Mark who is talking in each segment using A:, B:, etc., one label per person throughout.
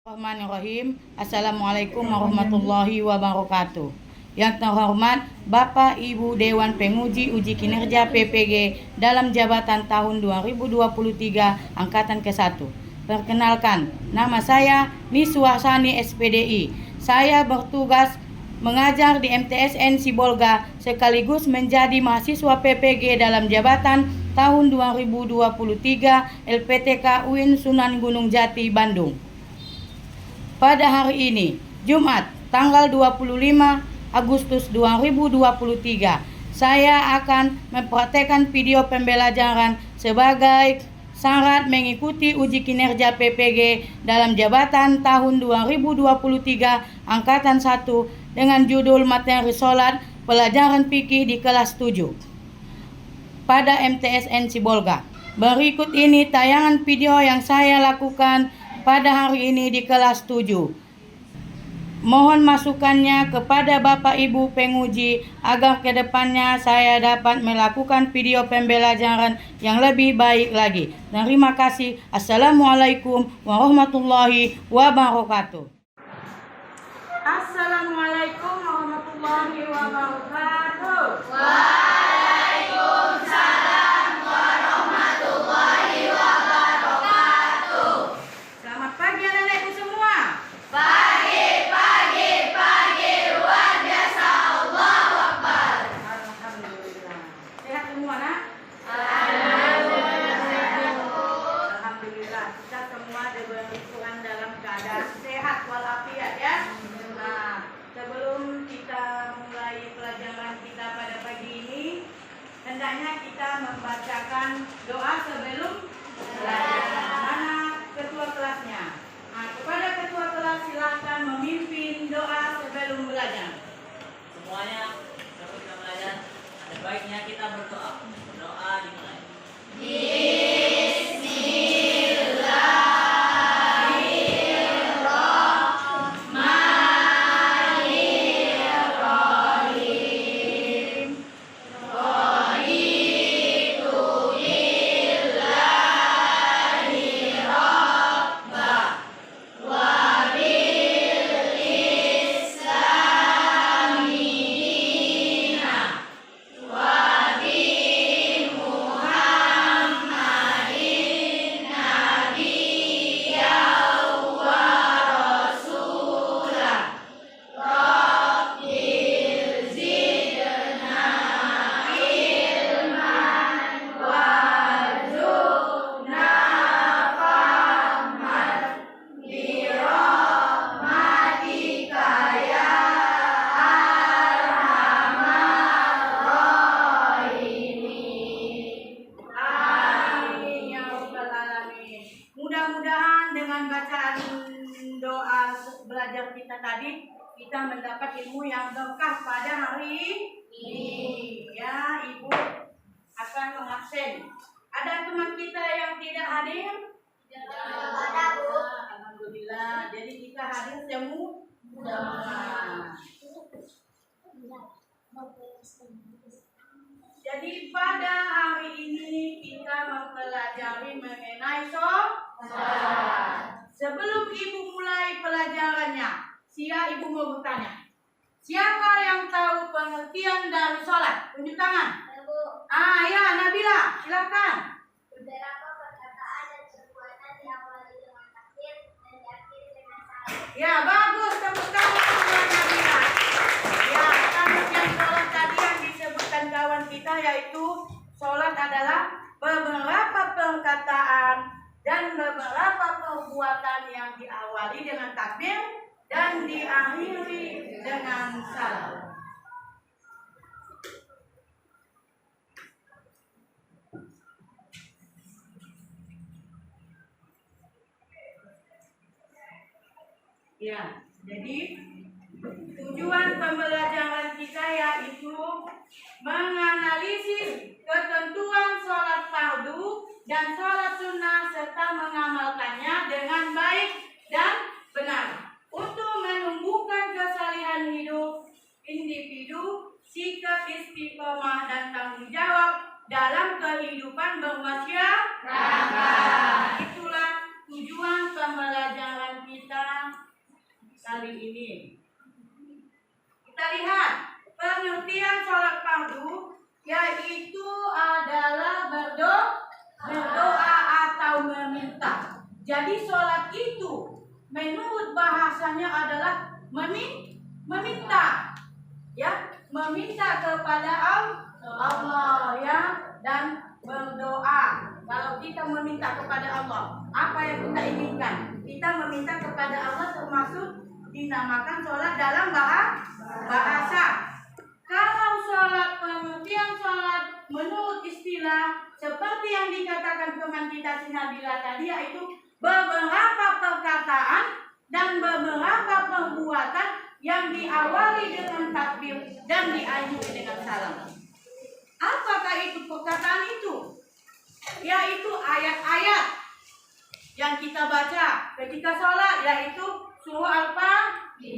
A: Bismillahirrahmanirrahim. Assalamualaikum warahmatullahi wabarakatuh. Yang terhormat Bapak Ibu Dewan Penguji Uji Kinerja PPG dalam jabatan tahun 2023 Angkatan ke-1. Perkenalkan, nama saya Niswasani SPDI. Saya bertugas mengajar di MTSN Sibolga sekaligus menjadi mahasiswa PPG dalam jabatan tahun 2023 LPTK UIN Sunan Gunung Jati, Bandung. Pada hari ini, Jumat, tanggal 25 Agustus 2023, saya akan mempraktekkan video pembelajaran sebagai syarat mengikuti uji kinerja PPG dalam jabatan tahun 2023 Angkatan 1 dengan judul materi sholat pelajaran fikih di kelas 7 pada MTSN Sibolga. Berikut ini tayangan video yang saya lakukan pada hari ini di kelas 7. Mohon masukannya kepada Bapak Ibu penguji agar kedepannya saya dapat melakukan video pembelajaran yang lebih baik lagi. Terima kasih. Assalamualaikum warahmatullahi wabarakatuh. Assalamualaikum warahmatullahi wabarakatuh.
B: Waalaikumsalam warahmatullahi wabarakatuh.
A: Selamat pagi anak-anakku semua.
B: Pagi, luar biasa, Allahu Akbar.
A: Alhamdulillah. Sehat semua, nak? Alhamdulillah. Kita semua diberi Tuhan dalam keadaan sehat walafiat ya. Nah, sebelum kita mulai pelajaran kita pada pagi ini, hendaknya kita membacakan doa sebelum belajar. Mana ketua kelasnya? Nah, kepada ketua kelas silakan memimpin doa sebelum belajar.
C: Semuanya sebelum kita belajar, ada baiknya kita berdoa. Berdoa dimulai.
A: Mudah-mudahan dengan bacaan doa belajar kita tadi, kita mendapat ilmu yang berkah pada hari ini. Ya, Ibu akan mengabsen. Ada teman kita yang tidak hadir?
B: Ada, Bu.
A: Alhamdulillah. Jadi kita hadir semua. Jadi pada hari ini kita mempelajari mengenai sholat. Sebelum Ibu mulai pelajarannya, Ibu mau bertanya. Siapa yang tahu pengertian dari sholat? Tunjuk tangan. Ya, Nabila, silakan.
B: Beberapa perkataan dan perbuatan diawali dengan takbir dan diakhiri dengan salam.
A: Ya, bagus. Tepuk tangan untuk Nabila. Ya, pengertian sholat tadi yang disebutkan kawan kita yaitu sholat adalah beberapa perkataan dan beberapa perbuatan yang diawali dengan takbir dan diakhiri dengan salam. Ya, jadi tujuan pembelajaran kita yaitu menganalisis ketentuan sholat fardu dan sholat sunnah serta mengamalkannya dengan baik dan benar untuk menumbuhkan kesalihan hidup individu, sikap istiqomah dan tanggung jawab dalam kehidupan bermasyarakat. Itulah tujuan pembelajaran kita hari ini. Kita lihat pengertian sholat fardu yaitu adalah berdoa atau meminta. Jadi sholat itu menurut bahasanya adalah meminta, ya, meminta kepada Allah, ya, dan berdoa. Kalau kita meminta kepada Allah, apa yang kita inginkan? Kita meminta kepada Allah termasuk dinamakan sholat dalam bahasa. Kalau sholat, pengertian sholat menurut istilah seperti yang dikatakan teman kita Sinabila tadi, yaitu beberapa perkataan dan beberapa perbuatan yang diawali dengan takbir dan diakhiri dengan salam. Apakah itu perkataan itu? Yaitu ayat-ayat yang kita baca ketika sholat, yaitu surah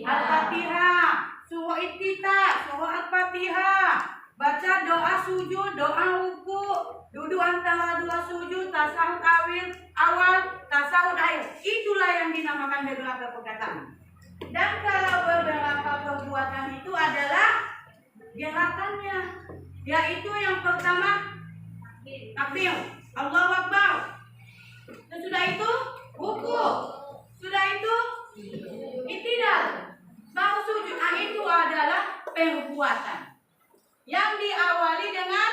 A: Al-Fatihah, surah Iftitah, surah Al-Fatihah, baca doa sujud, doa ruku, duduk antara dua sujud, tasahud awal, tasahud akhir. Itulah yang dinamakan beberapa perkataan. Dan kalau beberapa perbuatan itu adalah gerakannya, yaitu yang pertama takbir, Allahu Akbar. Sesudah itu ruku, sudah itu i'tidal, baru sujud. Itu adalah perbuatan yang diawali dengan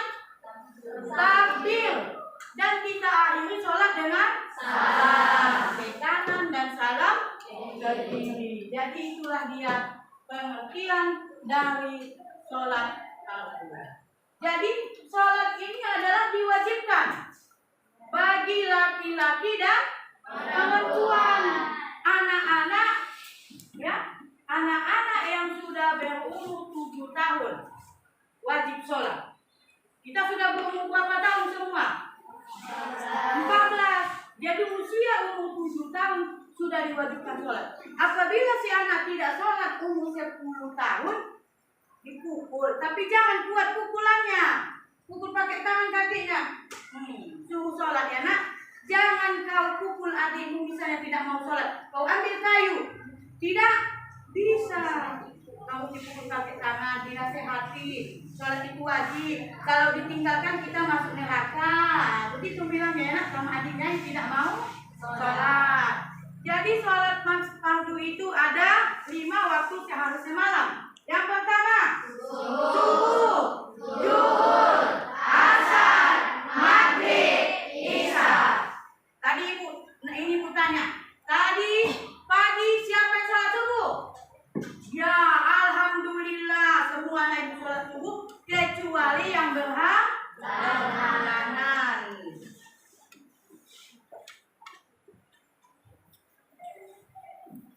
A: takbir dan kita akhiri sholat dengan salam ke kanan dan salam ke kiri. Jadi itulah dia pengertian dari sholat fardu. Jadi sholat ini adalah diwajibkan bagi laki-laki dan perempuan, anak-anak, ya, anak-anak yang sudah berumur 7 tahun wajib sholat. Kita sudah berumur berapa tahun semua? 14. Jadi usia umur 7 tahun sudah diwajibkan sholat. Apabila si anak tidak sholat umur 10 tahun, dipukul. Tapi jangan kuat pukulannya. Pukul pakai tangan kakinya. Suruh sholat ya nak. Jangan kau pukul adikmu misalnya tidak mau sholat. Kau ambil kayu. Tidak bisa. Kamu dipukul pakai tangan, dinasehati. Sholat itu wajib. Kalau ditinggalkan kita masuk neraka. Begitu bilangnya ya nak sama adiknya yang tidak mau sholat. Jadi sholat fardu itu ada 5 waktu seharusnya malam. Yang pertama subuh, zuhur, asar, maghrib, isya. Tadi ibu tanya, tadi pagi siapa yang sholat subuh? Ya, alhamdulillah semua naik sholat subuh kecuali yang berhalangan.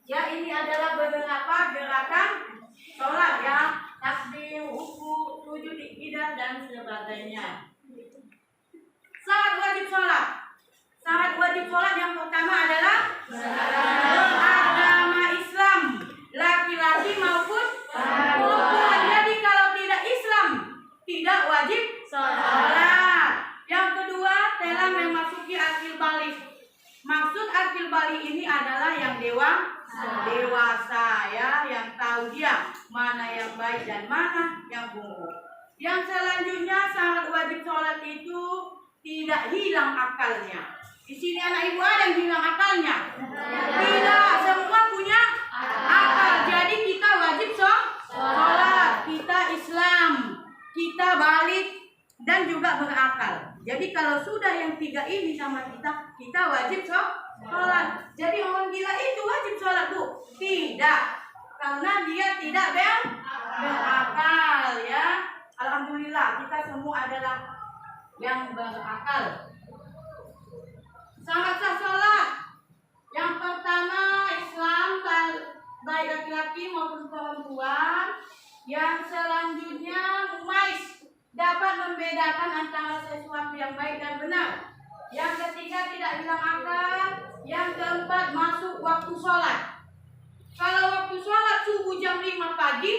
A: Ya, ini adalah beberapa gerakan sholat ya, takbir, ruku, sujud, i'tidal dan sebagainya. Syarat wajib sholat. Syarat wajib sholat yang pertama adalah beragama Islam, laki-laki maupun perempuan. Jadi kalau tidak Islam tidak wajib sholat. Yang kedua telah memasuki akil balik. Maksud akil balik ini adalah yang dewasa ya, yang tahu dia mana yang baik dan mana yang buruk. Yang selanjutnya syarat wajib sholat itu tidak hilang akalnya. Di sini anak ibu ada yang hilang akalnya? Tidak, semua punya akal. Jadi kita wajib sholat, kita Islam, kita balik dan juga berakal. Jadi kalau sudah yang 3 ini sama kita wajib sholat. Jadi orang gila itu wajib sholat bu? Tidak, karena dia tidak berakal ya. Alhamdulillah kita semua adalah yang berakal. Syarat sah sholat. Yang pertama Islam baik laki-laki maupun perempuan. Yang selanjutnya mumais, dapat membedakan antara sesuatu yang baik dan benar. Yang ketiga tidak hilang akal. Yang keempat masuk waktu sholat. Kalau waktu sholat subuh jam 5 pagi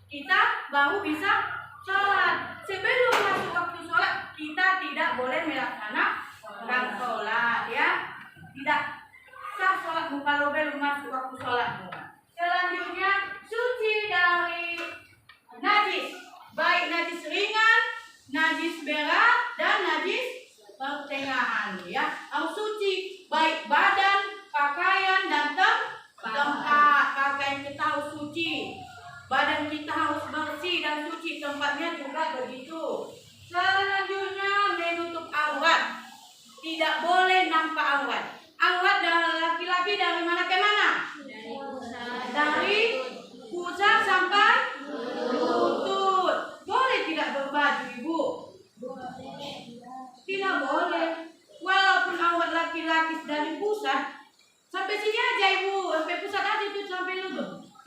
A: kita baru bisa sholat. Sebelum masuk waktu sholat kita tidak boleh melaksanakan sholat ya. Tidak sah sholatmu kalau belum masuk waktu sholatmu. Selanjutnya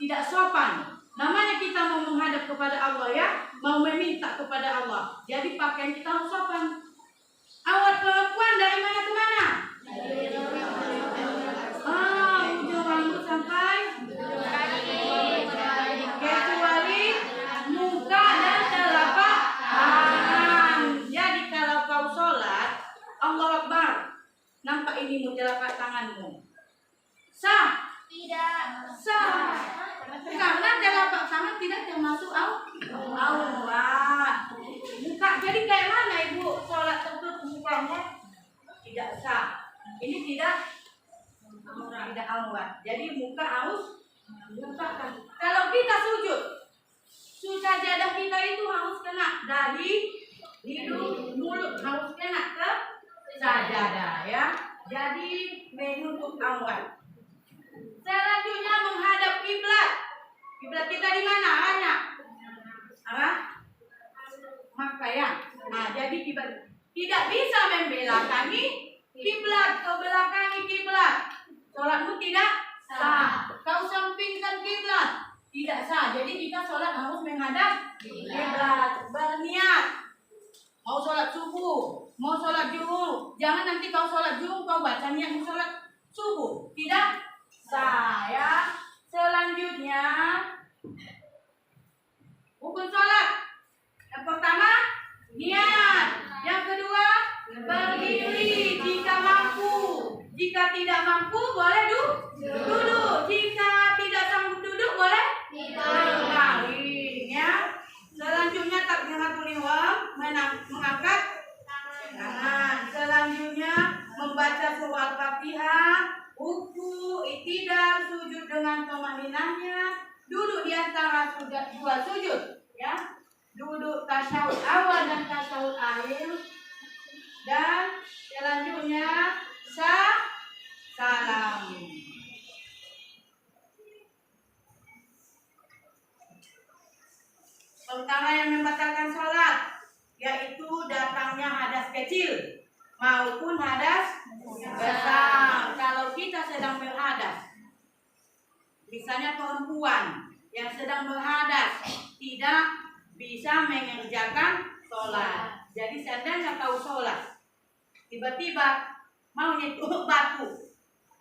A: tidak sopan. Namanya kita mau menghadap kepada Allah ya, mau meminta kepada Allah. Jadi pakaian kita harus sopan. Awat perempuan dari mana ke mana? Ujung rambut sampai kecuali muka dan telapak tangan. Jadi kalau kau sholat, Allah Akbar, nampak ini telapak tanganmu. Sah?
B: Tidak.
A: Sah. Karena telapak tangan tidak termasuk aurat. Muka jadi kayak mana ibu sholat tertutup mukanya? Tidak sah. Ini tidak aurat. Jadi muka harus bukakan. Kalau kita sujud, sajadah kita itu harus kena dari hidung, mulut harus kena ke sajadah ya. Jadi menutup aurat. Selanjutnya menghadap kiblat. Kiblat kita di mana? Anak. Arah Makkah ya. Nah, jadi kiblat tidak bisa membelakangi kiblat, kau belakangi kiblat. Sholatmu tidak sah. Kau sampingkan kiblat, tidak sah. Jadi kita sholat harus menghadap kiblat. Berniat mau sholat subuh, mau sholat zuhur. Jangan nanti kau sholat zuhur kau baca niat mau sholat subuh. Tidak sah ya. Selanjutnya rukun sholat. Yang pertama niat. Yang kedua berdiri jika mampu. Jika tidak mampu boleh duduk. Jika tidak sanggup duduk boleh berbaring ya. Selanjutnya takbiratul ihram, mengangkat tangan. Selanjutnya membaca surah Fatihah, ruku, i'tidal, sujud dengan tumaninahnya, duduk di antara dua sujud ya. Duduk tasyahud awal dan tasyahud akhir. Dan selanjutnya salam. Pertama yang membatalkan sholat yaitu datangnya hadas kecil maupun hadas besar. Kalau kita sedang berhadas, misalnya perempuan yang sedang berhadas tidak bisa mengerjakan sholat. Jadi seandainya kau sholat, tiba-tiba mau nyetuk batu,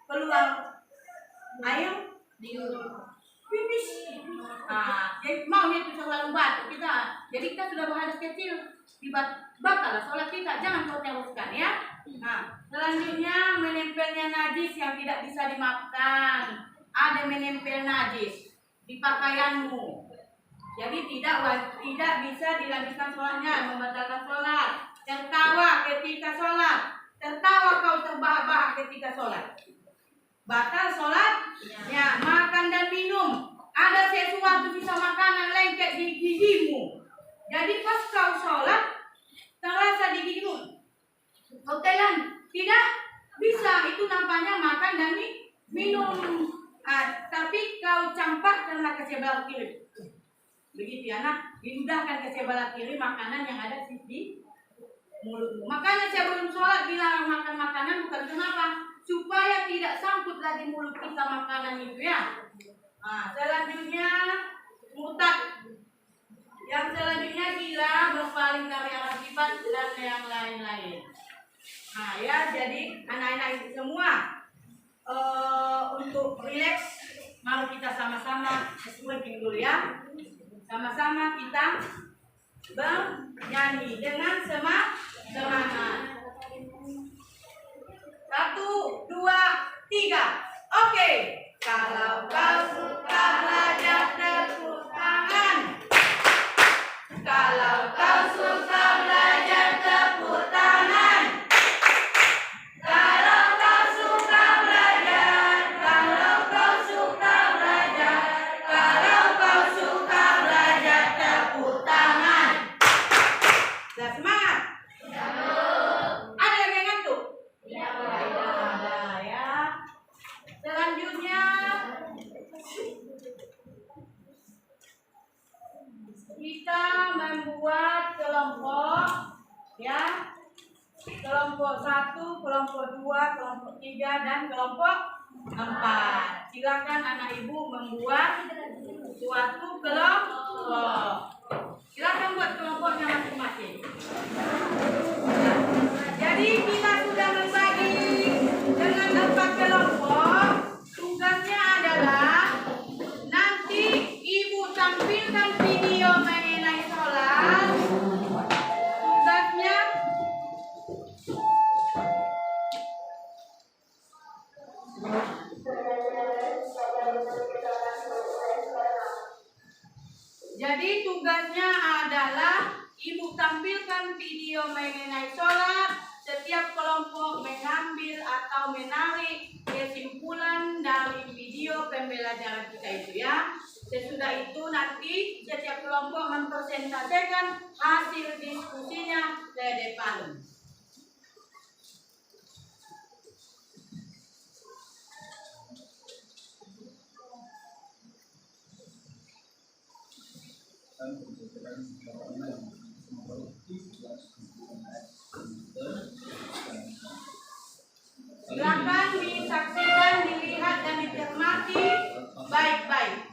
A: keluar air pipis. Jadi mau nyetuk selalu batu kita. Jadi kita sudah berhadas kecil, batal sholat kita. Jangan kau teruskan ya. Nah, selanjutnya menempelnya najis yang tidak bisa dimaafkan. Ada menempel najis di pakaianmu. Jadi tidak bisa dilanjutkan sholatnya, membatalkan sholat. Tertawa ketika sholat, tertawa kau terbahak-bahak ketika sholat, batal sholat. Ya, makan dan minum. Ada sesuatu bisa makanan lengket di gigimu. Jadi pas kau sholat terasa di gigimu. Kau telan, tidak bisa. Itu nampaknya makan dan minum. Tapi kau campak karena ke sebelah kiri. Begitu ya nak, dimudahkan ke sebelah kiri makanan yang ada di mulutmu. Makanya sebelum sholat dilarang makan makanan bukan kenapa? Supaya tidak sangkut lagi mulut kita makanan itu ya. Nah, selanjutnya murtad. Yang selanjutnya gila, berpaling dari arah kiblat dan yang lain-lain. Nah ya, jadi anak-anak itu semua untuk rileks, mari kita sama-sama swiping dulu ya. Sama-sama kita bernyanyi dengan semangat. 1, 2, 3. Oke. Kalau kau suka belajar tepuk tangan. Kalau kau suka belajar tepuk tangan. Kalau kau suka belajar. Kalau kau suka belajar. Kalau kau suka belajar tepuk tangan. Sudah semangat? Ada lagi yang ngantuk? Ada ya. Selanjutnya kita membuat kelompok ya. Kelompok 1, kelompok 2, kelompok 3 dan kelompok 4. Silakan anak ibu membuat suatu kelompok. Silakan buat kelompoknya masing-masing. Jadi kita sudah membagi dengan 4 kelompok. Tugasnya adalah nanti ibu tampilkan video mengenai sholat. Tugasnya adalah ibu tampilkan video mengenai sholat. Setiap kelompok mengambil atau menarik kesimpulan dari video pembelajaran kita itu ya. Sesudah itu nanti setiap kelompok mempresentasikan hasil diskusinya ke depan. Silakan disaksikan, dilihat dan dicermati baik-baik.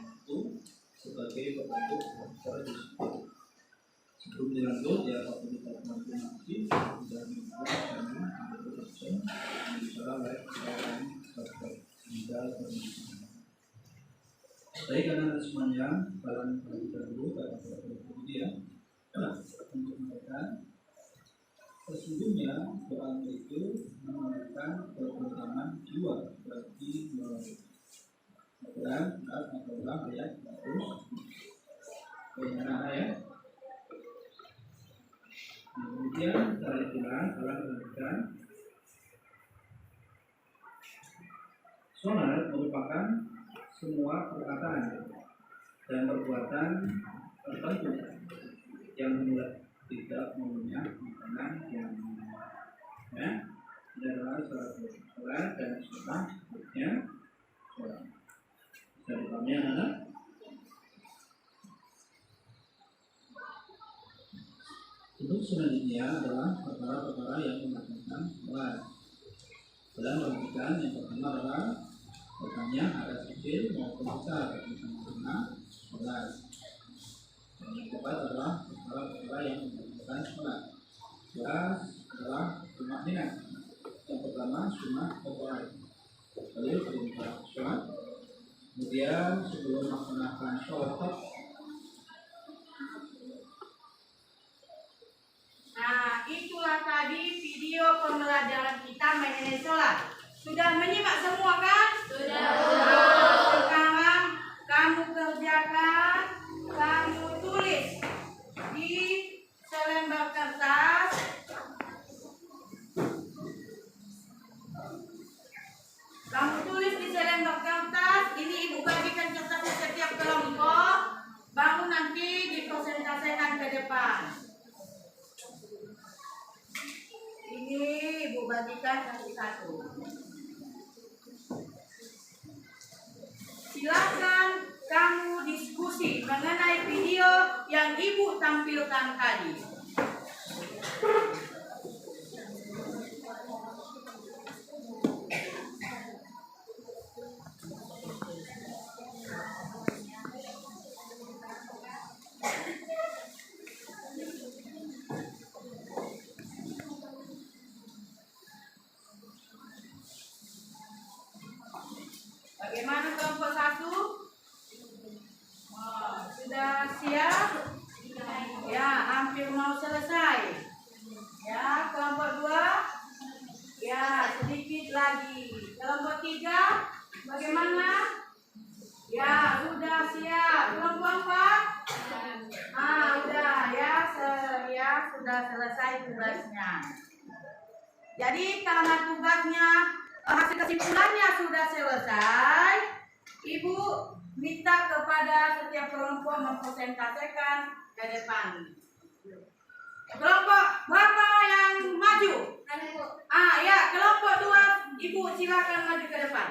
D: Sebagai bentuk sebelum dilanjut ya waktu kita konfirmasi dan bicara baik baik karena semuanya bahan kita dulu pada kemudian untuk mereka sesungguhnya Quran itu memerlukan keutamaan jiwa berarti Quran atau ayat terus bagaimana ya. Kemudian setelah itulah Allah menyebutkan sholat merupakan semua perkataan dan perbuatan tertentu yang tidak mempunyai makanan yang ya adalah sholat dan sebagainya sholat. Bisa dipahami anak? Untuk selanjutnya adalah perkara-perkara yang mengatakan sholat. Dalam perhatikan yang pertama adalah pertanyaan ada kecil maupun besar sama sholat. Yang keempat adalah perkara-perkara yang mengatakan sholat. Jelas adalah sunnah minat. Yang pertama sunnah sholat. Lalu perintah sholat. Kemudian sebelum melaksanakan sholat.
A: Nah, itulah tadi video pembelajaran kita mengenai sholat. Sudah menyimak semua kan? Sudah. Nah, sekarang kamu kerjakan, kamu tulis di selembar kertas. Kamu tulis di selembar kertas. Ini ibu bagikan kertasnya setiap kelompok. Baru nanti dipresentasikan ke depan. Ini ibu bagikan satu-satu. Silakan kamu diskusi mengenai video yang ibu tampilkan tadi. Bagaimana kelompok 1? Oh, sudah siap? Ya, hampir mau selesai. Ya, kelompok 2? Ya, sedikit lagi. Kelompok 3? Bagaimana? Ya, sudah siap. Kelompok 4? Udah ya, sudah selesai tugasnya. Jadi karena tugasnya hasil kesimpulannya sudah selesai, ibu minta kepada setiap kelompok mempresentasikan ke depan. Kelompok berapa yang maju? Ya, kelompok 2, ibu silakan maju ke depan.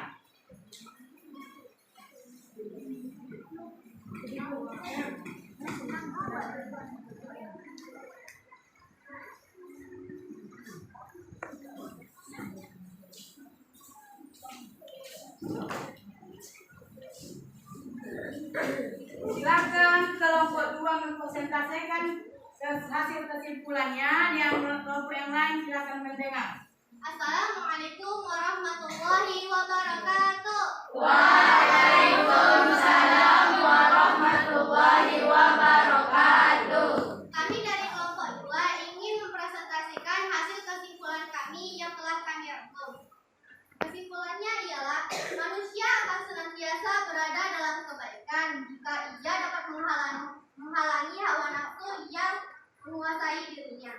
A: Silakan kelompok 2 mempresentasikan hasil kesimpulannya. Yang kelompok yang lain silakan mendengar.
B: Assalamualaikum warahmatullahi wabarakatuh.
E: Waalaikumsalam warahmatullahi wabarakatuh.
B: Kami dari kelompok 2 ingin mempresentasikan hasil kesimpulan kami yang telah kami rangkum. Kesimpulannya ialah manusia akan senantiasa berada dalam kebaikan jika ia dapat menghalangi hawa nafsu yang menguasai dirinya.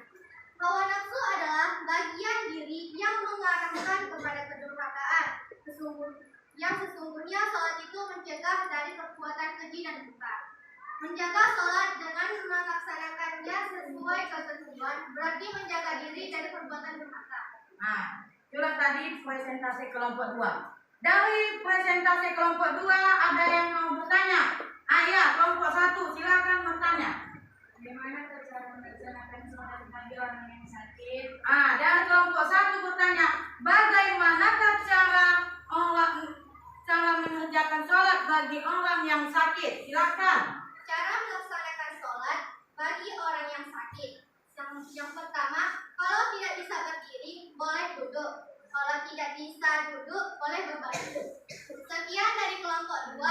B: Hawa nafsu adalah bagian diri yang mengarahkan kepada kedurhakaan. Sesungguhnya sholat itu mencegah dari perbuatan keji dan duka. Menjaga sholat dengan melaksanakannya sesuai ketentuan berarti menjaga diri dari perbuatan durhaka.
A: Nah, itulah tadi presentasi kelompok 2. Dari presentasi kelompok 2 ada yang mau bertanya? Ayah, kelompok 1 silakan bertanya.
B: Bagaimana cara melaksanakan sholat bagi orang yang sakit?
A: Dan kelompok 1 bertanya, bagaimanakah cara mengerjakan sholat bagi orang yang sakit? Silakan.
B: Cara melaksanakan sholat bagi orang yang sakit. Yang pertama, kalau tidak bisa berdiri, boleh duduk. Kalau tidak bisa duduk, boleh berbaring. Sekian dari kelompok 2.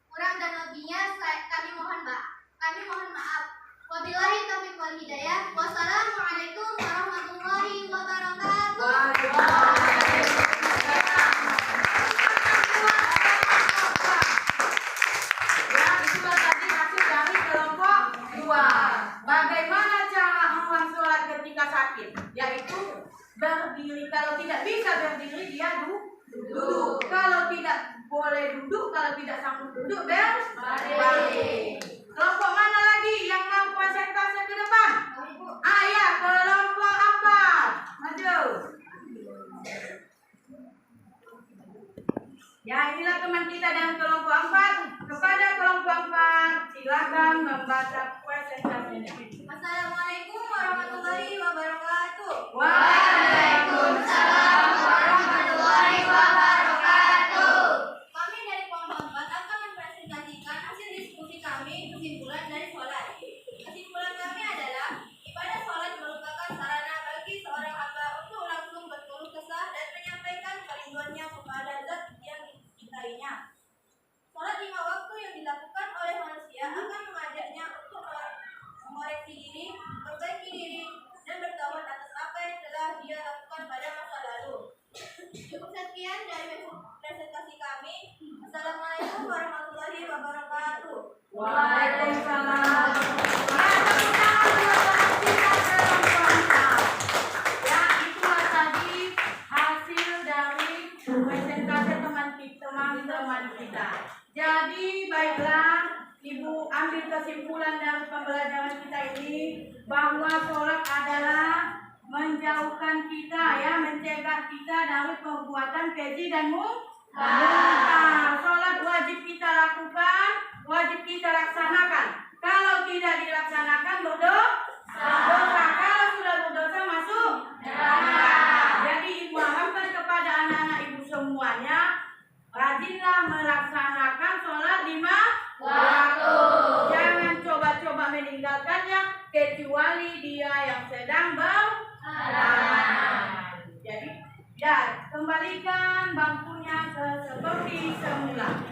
B: Kurang dan lebihnya kami mohon maaf. Wabillahi taufiq wal hidayah. Wassalamualaikum warahmatullahi wabarakatuh.
A: Ya, itulah tadi hasil dari kelompok 2. Bagaimana cara orang sholat ketika sakit? Yaitu berdiri. Kalau tidak bisa berdiri, dia duduk. Kalau tidak boleh duduk, kalau tidak sanggup duduk, berbaring. Kelompok mana lagi yang mau presentasi ke depan? Ayah, kelompok 4. Maju. Ya, inilah teman kita dari kelompok 4. Kepada kelompok 4, silakan membaca presentasinya.
B: Assalamualaikum warahmatullahi wabarakatuh.
E: Waalaikumsalam warahmatullahi wabarakatuh.
B: Kami dari kelompok 4 akan mempresentasikan hasil diskusi kami kesimpulan dari sholat. Kesimpulan kami adalah ibadah sholat merupakan sarana bagi seorang hamba untuk langsung berkeluh kesah dan menyampaikan kerinduannya kepada zat yang dicintainya. Sholat 5 waktu yang dilakukan oleh manusia akan mengajaknya untuk mengoreksi diri, perbaiki diri, dan bertaubat atas apa yang telah dia lakukan pada masa lalu. Cukup sekian dari presentasi kami. Assalamualaikum warahmatullahi wabarakatuh.
A: Waalaikumsalam. Ya, itulah tadi hasil dari presentasi teman-teman kita. Jadi, baiklah, Ibu ambil kesimpulan dari pembelajaran kita ini bahwa sholat adalah menjauhkan kita, ya, mencegah kita dari perbuatan keji dan mungkar. Sholat wajib kita lakukan, wajib kita laksanakan. Kalau tidak dilaksanakan berdosa. Kalau sudah berdosa masuk neraka. Jadi ibu harapkan kepada anak-anak ibu semuanya, rajinlah melaksanakan sholat 5 waktu. Jangan coba-coba meninggalkannya kecuali dia yang sedang berhalangan. Jadi, ya, kembalikan bangkunya seperti semula.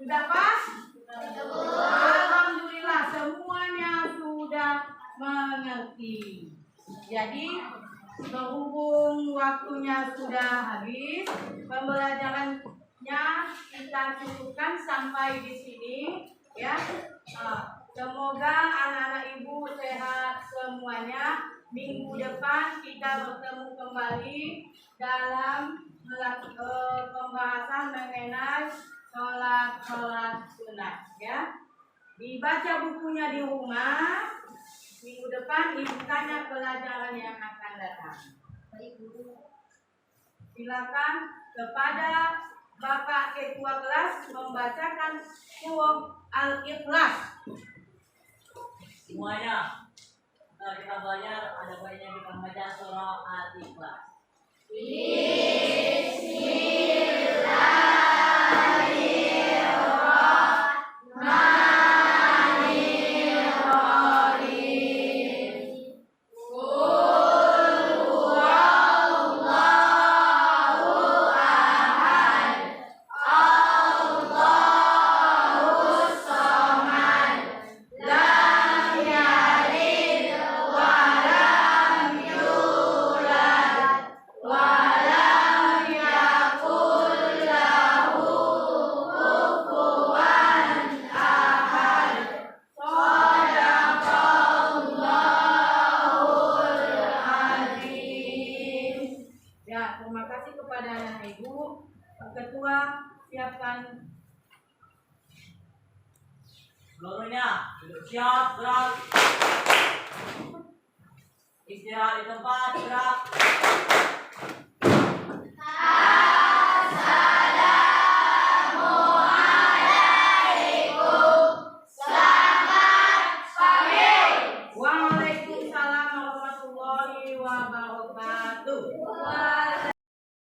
A: Sudah pas? Alhamdulillah semuanya sudah mengerti. Jadi berhubung waktunya sudah habis, pembelajarannya kita cukupkan sampai di sini, ya. minggu depan kita bertemu kembali dalam pembahasan mengenai sholat sunat ya. Dibaca bukunya di rumah. Minggu depan ibu tanya pelajaran yang akan datang. Silakan kepada Bapak Ketua kelas membacakan surah Al-Ikhlas.
C: Semuanya, setelah kita belajar, ada baiknya kita baca surah Al-Ikhlas.
A: Ya, terima kasih kepada anak ibu. Pak Ketua, siapkan
C: Seluruhnya duduk siap, gerak. Istirahat di tempat, gerak.